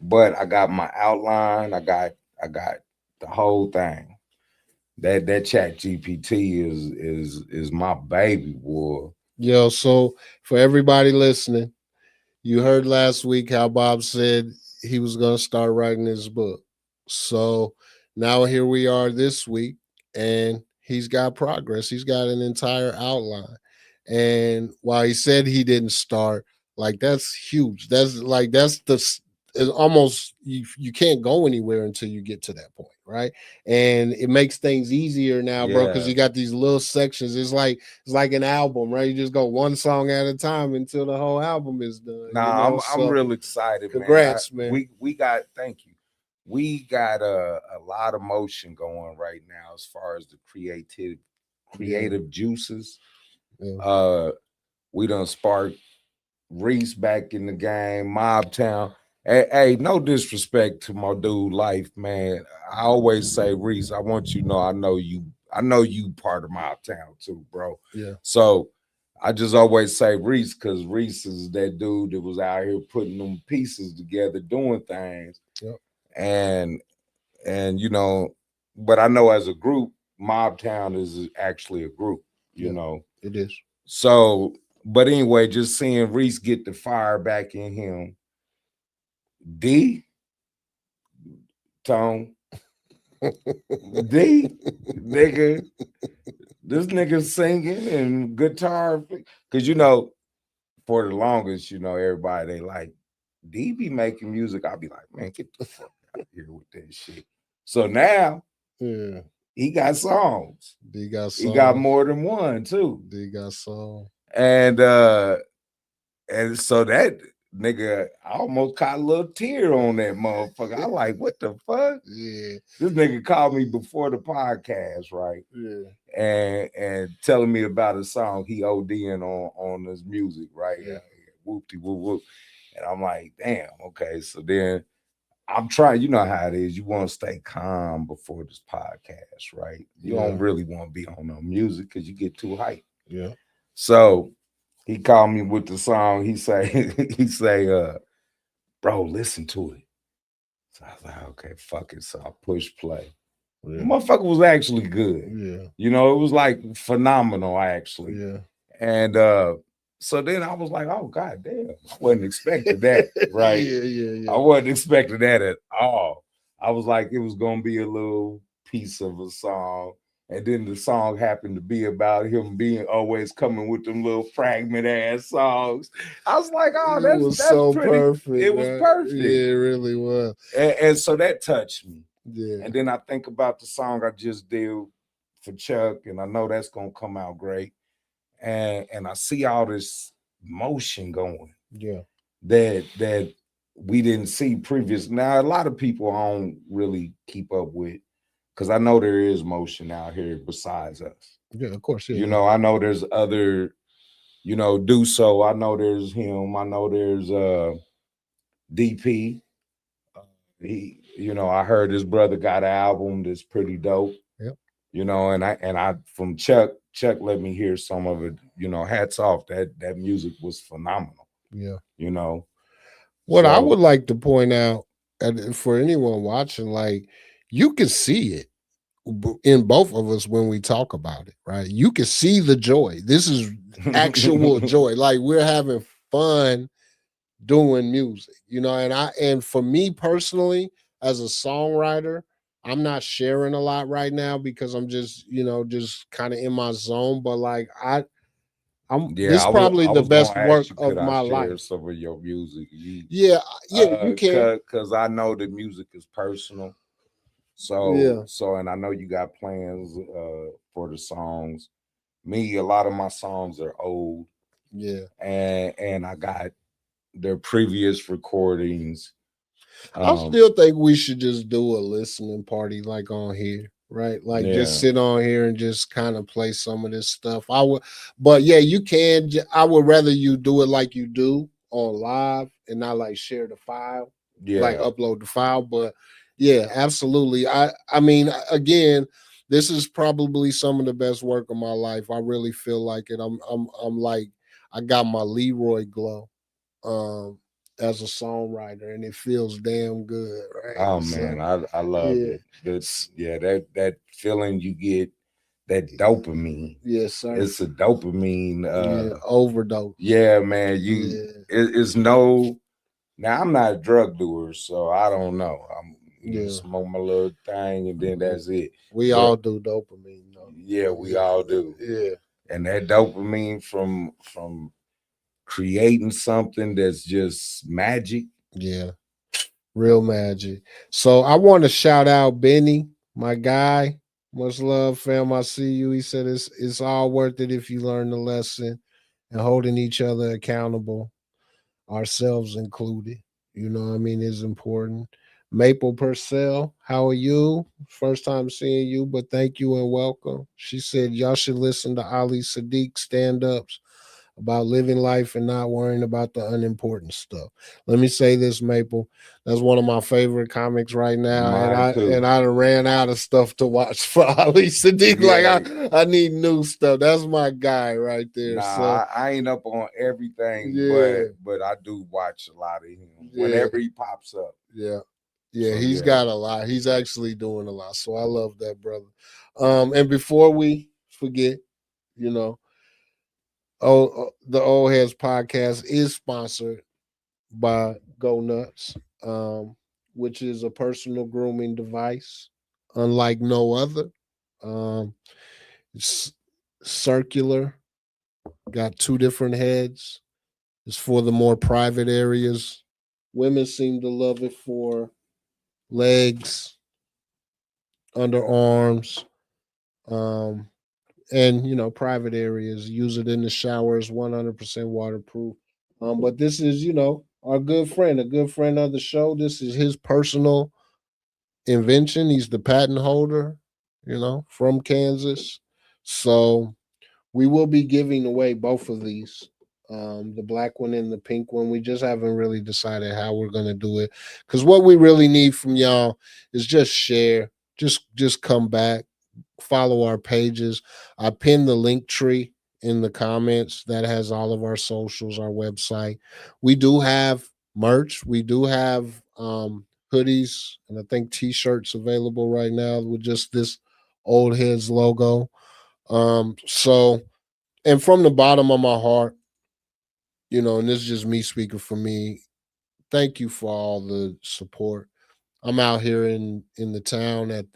But I got my outline. I got the whole thing. That chat GPT is my baby, boy. Yo, so for everybody listening, you heard last week how Bob said he was going to start writing his book. So now here we are this week, and he's got progress. He's got an entire outline. And while he said he didn't start, like, that's huge. That's it's almost you can't go anywhere until you get to that point, right? And it makes things easier now, bro, because Yeah. you got these little sections. It's like an album, right? You just go one song at a time until the whole album is done. Nah, I'm So real excited, man. congrats, man. We got thank you. We got a lot of motion going right now as far as the creative juices. Yeah. We done sparked Reese back in the game, Mob Town. Hey, no disrespect to my dude Life, man. I always say, Reese, I want you to know I know you part of Mob Town too, bro. Yeah. So I just always say Reese because Reese is that dude that was out here putting them pieces together, doing things. Yep. And but I know as a group, Mob Town is actually a group, you know. It is. So, but anyway, just seeing Reese get the fire back in him. D Tone. D nigga. This nigga singing and guitar. Cause for the longest, everybody they like D be making music. I'll be like, man, get the fuck out of here with that shit. So now he got songs. D got songs. He got more than one too. D got songs. And so that nigga, I almost caught a little tear on that motherfucker. I like, what the fuck? Yeah. This nigga called me before the podcast, right? Yeah. And telling me about a song he ODing on his music, right? Yeah. Whoopty whoop whoop. And I'm like, damn, okay. So then I'm trying, you know how it is. You want to stay calm before this podcast, right? You don't really want to be on no music because you get too hyped. Yeah. So he called me with the song. He say, bro, listen to it. So I was like, okay, fuck it. So I pushed play. Yeah. The motherfucker was actually good. Yeah. It was like phenomenal, actually. Yeah. And so then I was like, oh, God damn. I wasn't expecting that, right? Yeah. I wasn't expecting that at all. I was like, it was going to be a little piece of a song. And then the song happened to be about him being always coming with them little fragment ass songs. I was like, oh, that's so pretty, perfect. It was perfect. Yeah, it really was. And so that touched me. Yeah. And then I think about the song I just did for Chuck, and I know that's gonna come out great. And I see all this motion going. Yeah. That we didn't see previous. Now a lot of people I don't really keep up with because I know there is motion out here besides us. Yeah, of course. Yeah, I know there's other, Do So. I know there's him. I know there's DP. I heard his brother got an album that's pretty dope. Yep. And I from Chuck let me hear some of it. Hats off. That music was phenomenal. Yeah. What I would like to point out, for anyone watching, like, you can see it in both of us when we talk about it, right? You can see the joy. This is actual joy. Like, we're having fun doing music, and for me personally, as a songwriter, I'm not sharing a lot right now because I'm just kind of in my zone. But like this is probably the best work of my life. Some of your music, you can, because I know that music is personal. So and I know you got plans for the songs. Me, a lot of my songs are old. Yeah, and I got their previous recordings. I still think we should just do a listening party like on here, right? Like just sit on here and just kind of play some of this stuff. But yeah, you can. I would rather you do it like you do on live and not like share the file, like upload the file. But yeah, absolutely. I mean, again, this is probably some of the best work of my life. I really feel like it. I'm like, I got my Leroy glow. As a songwriter, and it feels damn good, right? Oh man, I love it. That feeling you get, that dopamine. Yes, sir. It's a dopamine overdose. Yeah, man. It's no. Now I'm not a drug doer, so I don't know. I'm smoke my little thing, and then that's it. We all do dopamine, though. Yeah, we all do. Yeah, and that dopamine from creating something that's just magic. Yeah. Real magic. So I want to shout out Benny, my guy. Much love, fam. I see you. He said it's all worth it if you learn the lesson and holding each other accountable, ourselves included. You know what I mean, is important. Maple Purcell, how are you? First time seeing you, but thank you and welcome. She said y'all should listen to Ali Sadiq stand-ups about living life and not worrying about the unimportant stuff. Let me say this, Maple. That's one of my favorite comics right now. And Mine too. I done ran out of stuff to watch for Ali Sadiq. Like Yeah. I need new stuff. That's my guy right there. Nah, So I ain't up on everything, yeah, but I do watch a lot of him yeah, whenever he pops up. yeah. Yeah, So he's yeah, got a lot. He's actually doing a lot. So I love that, brother. And before we forget, you know, the Old Heads podcast is sponsored by Go Nuts, which is a personal grooming device unlike no other. Um, it's circular, got two different heads. It's for the more private areas. Women seem to love it for legs, underarms, um, and private areas. Use it in the showers. 100% waterproof. But this is our good friend, a good friend of the show. This is his personal invention. He's the patent holder, from Kansas. So we will be giving away both of these. The black one and the pink one. We just haven't really decided how we're gonna do it. Cause what we really need from y'all is just share. Just come back, follow our pages. I pinned the link tree in the comments that has all of our socials, our website. We do have merch. We do have hoodies and I think t-shirts available right now with just this old heads logo. So and from the bottom of my heart, and this is just me speaking for me, thank you for all the support. I'm out here in the town at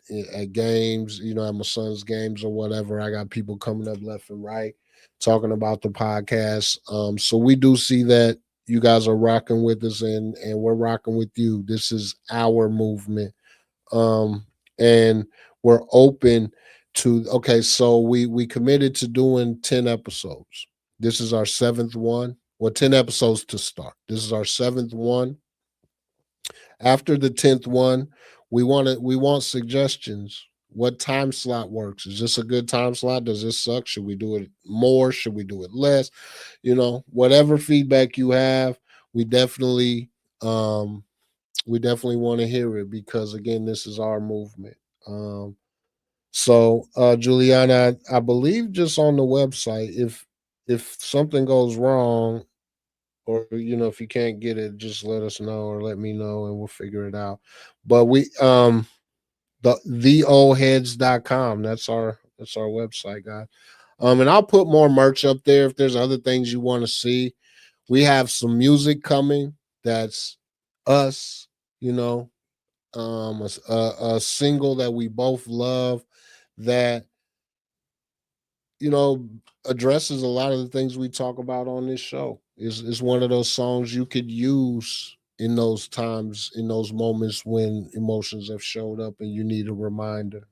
games, at my son's games or whatever. I got people coming up left and right talking about the podcast. So we do see that you guys are rocking with us and we're rocking with you. This is our movement. And we're open to okay, so we committed to doing 10 episodes. This is our seventh one. Well, 10 episodes to start. This is our seventh one. After the 10th one, we want suggestions. What time slot works? Is this a good time slot? Does this suck? Should we do it more? Should we do it less? Whatever feedback you have, we definitely um want to hear it because again, this is our movement. So Juliana, I believe just on the website, if something goes wrong or if you can't get it, just let us know or let me know and we'll figure it out. But we theoldheads.com, that's our website, guys. And I'll put more merch up there if there's other things you want to see. We have some music coming that's us, a single that we both love that you know addresses a lot of the things we talk about on this show. Is one of those songs you could use in those times, in those moments when emotions have showed up and you need a reminder.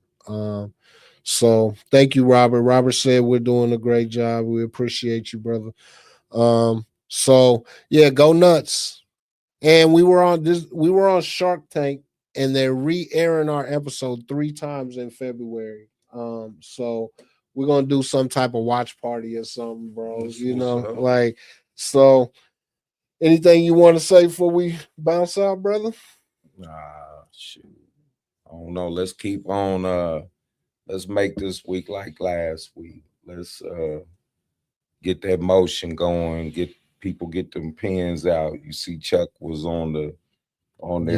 So thank you, Robert. Robert said we're doing a great job. We appreciate you, brother. So yeah, go nuts. And we were on Shark Tank and they're re-airing our episode 3 times in February. So we're gonna do some type of watch party or something, bros. That's what's up. Like so. Anything you want to say before we bounce out, brother? Shoot. I don't know. Let's keep on. Let's make this week like last week. Let's get that motion going. Get them pens out. You see, Chuck was on there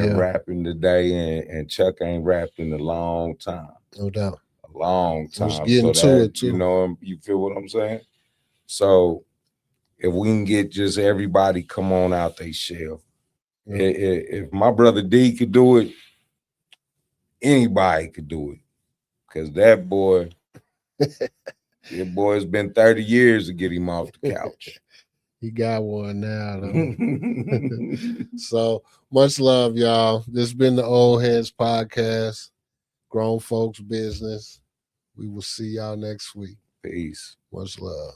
Yeah, rapping today, and Chuck ain't rapped in a long time. no doubt. A long Was time. getting So to that it too. you feel what I'm saying? So if we can get just everybody come on out they shell. Yeah. If my brother D could do it, anybody could do it. Cause that boy, it's been 30 years to get him off the couch. He got one now, though. So much love, y'all. This has been the Old Heads Podcast, Grown Folks Business. We will see y'all next week. Peace. Much love.